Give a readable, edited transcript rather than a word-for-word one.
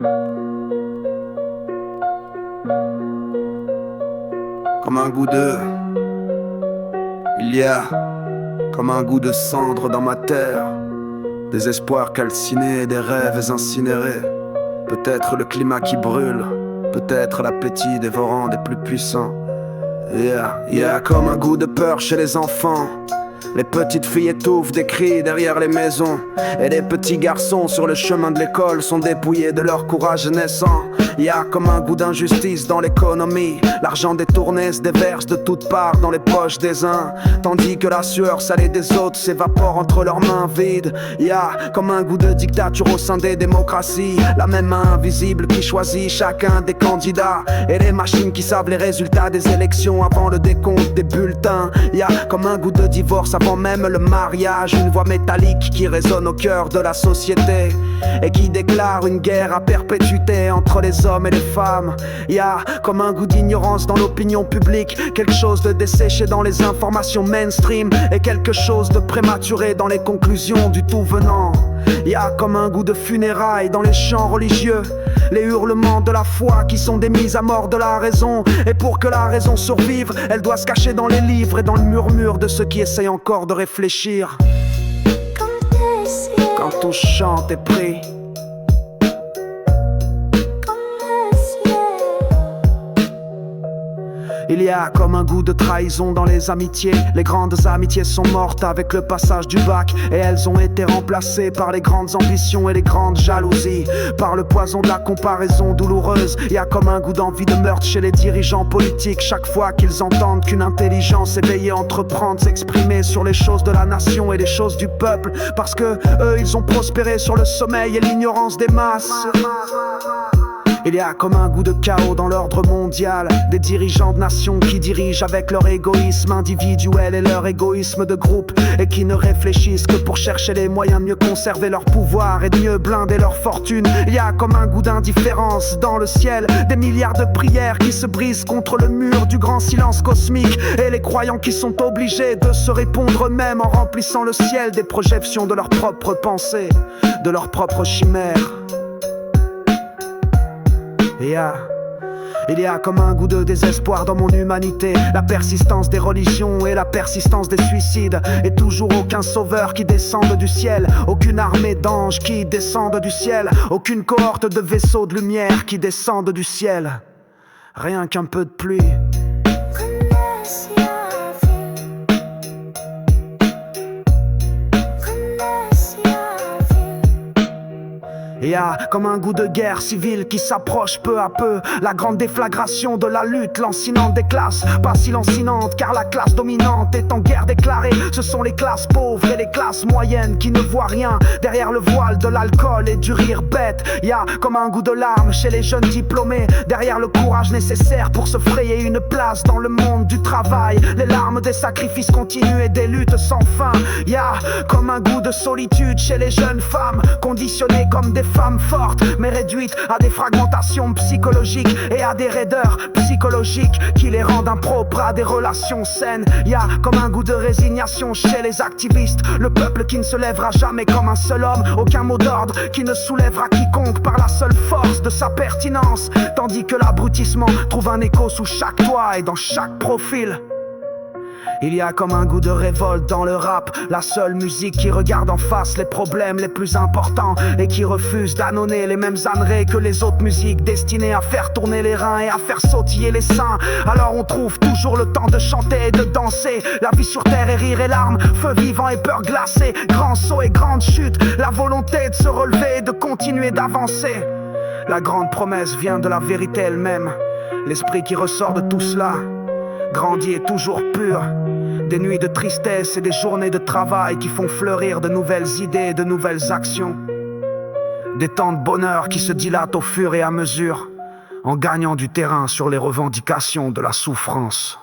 Comme un goût de... Il y a comme un goût de cendre dans ma terre, des espoirs calcinés, des rêves incinérés. Peut-être le climat qui brûle, peut-être l'appétit dévorant des plus puissants. Yeah, comme un goût de peur chez les enfants. Les petites filles étouffent des cris derrière les maisons, et les petits garçons sur le chemin de l'école sont dépouillés de leur courage naissant. Y a comme un goût d'injustice dans l'économie. L'argent détourné se déverse de toutes parts dans les poches des uns, tandis que la sueur salée des autres s'évapore entre leurs mains vides. Y a comme un goût de dictature au sein des démocraties, la même main invisible qui choisit chacun des candidats, et les machines qui savent les résultats des élections avant le décompte des bulletins. Y a comme un goût de divorce avant même le mariage, une voix métallique qui résonne au cœur de la société et qui déclare une guerre à perpétuité entre les hommes et les femmes. Y a comme un goût d'ignorance dans l'opinion publique, quelque chose de desséché dans les informations mainstream, et quelque chose de prématuré dans les conclusions du tout venant. Y a comme un goût de funérailles dans les chants religieux, les hurlements de la foi qui sont des mises à mort de la raison. Et pour que la raison survive, elle doit se cacher dans les livres et dans le murmure de ceux qui essayent encore de réfléchir. Quand on chante et prie, il y a comme un goût de trahison dans les amitiés. Les grandes amitiés sont mortes avec le passage du bac, et elles ont été remplacées par les grandes ambitions et les grandes jalousies, par le poison de la comparaison douloureuse. Il y a comme un goût d'envie de meurtre chez les dirigeants politiques chaque fois qu'ils entendent qu'une intelligence éveillée entreprend de s'exprimer sur les choses de la nation et les choses du peuple, parce que eux ils ont prospéré sur le sommeil et l'ignorance des masses. Il y a comme un goût de chaos dans l'ordre mondial, des dirigeants de nations qui dirigent avec leur égoïsme individuel et leur égoïsme de groupe, et qui ne réfléchissent que pour chercher les moyens de mieux conserver leur pouvoir et de mieux blinder leur fortune. Il y a comme un goût d'indifférence dans le ciel, des milliards de prières qui se brisent contre le mur du grand silence cosmique, et les croyants qui sont obligés de se répondre eux-mêmes en remplissant le ciel des projections de leurs propres pensées, de leurs propres chimères. Il y a comme un goût de désespoir dans mon humanité, la persistance des religions et la persistance des suicides, et toujours aucun sauveur qui descende du ciel, aucune armée d'anges qui descendent du ciel, aucune cohorte de vaisseaux de lumière qui descendent du ciel. Rien qu'un peu de pluie. Il y a comme un goût de guerre civile qui s'approche peu à peu, la grande déflagration de la lutte lancinante des classes, pas si lancinante car la classe dominante est en guerre déclarée. Ce sont les classes pauvres et les classes moyennes qui ne voient rien derrière le voile de l'alcool et du rire bête. Il y a comme un goût de larmes chez les jeunes diplômés, derrière le courage nécessaire pour se frayer une place dans le monde du travail, les larmes des sacrifices continus et des luttes sans fin. Il y a comme un goût de solitude chez les jeunes femmes, conditionnées comme des femmes fortes, mais réduites à des fragmentations psychologiques et à des raideurs psychologiques qui les rendent impropres à des relations saines. Il y a comme un goût de résignation chez les activistes, le peuple qui ne se lèvera jamais comme un seul homme, aucun mot d'ordre qui ne soulèvera quiconque par la seule force de sa pertinence, tandis que l'abrutissement trouve un écho sous chaque toit et dans chaque profil. Il y a comme un goût de révolte dans le rap, la seule musique qui regarde en face les problèmes les plus importants et qui refuse d'annoncer les mêmes âneries que les autres musiques destinées à faire tourner les reins et à faire sautiller les seins. Alors on trouve toujours le temps de chanter et de danser, la vie sur terre est rire et larmes, feu vivant et peur glacée, grands sauts et grandes chutes, la volonté de se relever et de continuer d'avancer. La grande promesse vient de la vérité elle-même, l'esprit qui ressort de tout cela grandit et toujours pur. Des nuits de tristesse et des journées de travail qui font fleurir de nouvelles idées et de nouvelles actions. Des temps de bonheur qui se dilatent au fur et à mesure, en gagnant du terrain sur les revendications de la souffrance.